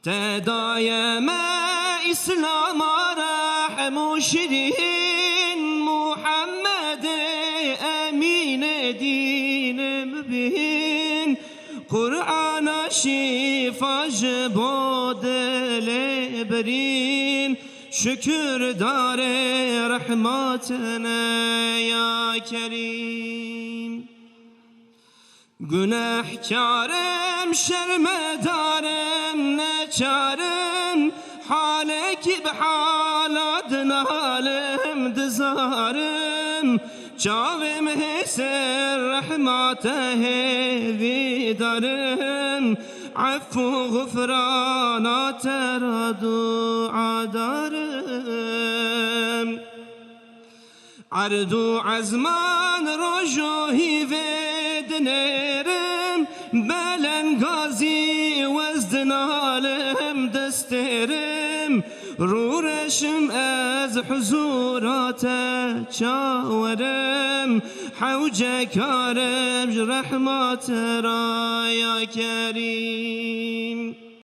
تدايم إسلام رحم شرين محمد أمين دين مبين قرآن شفا جبود لبرين شكر دار رحمتنا يا كريم günahkarım şermedarım neçarım halek bhaladın halim dizarım çavim heser rahmate hevidarım affu gufrana teradu adarım ardu azman rojohi vednerim belen gazi vezdinalım desterim رورشم از حضورات چاورم حوج کارم رحمت را یا کریم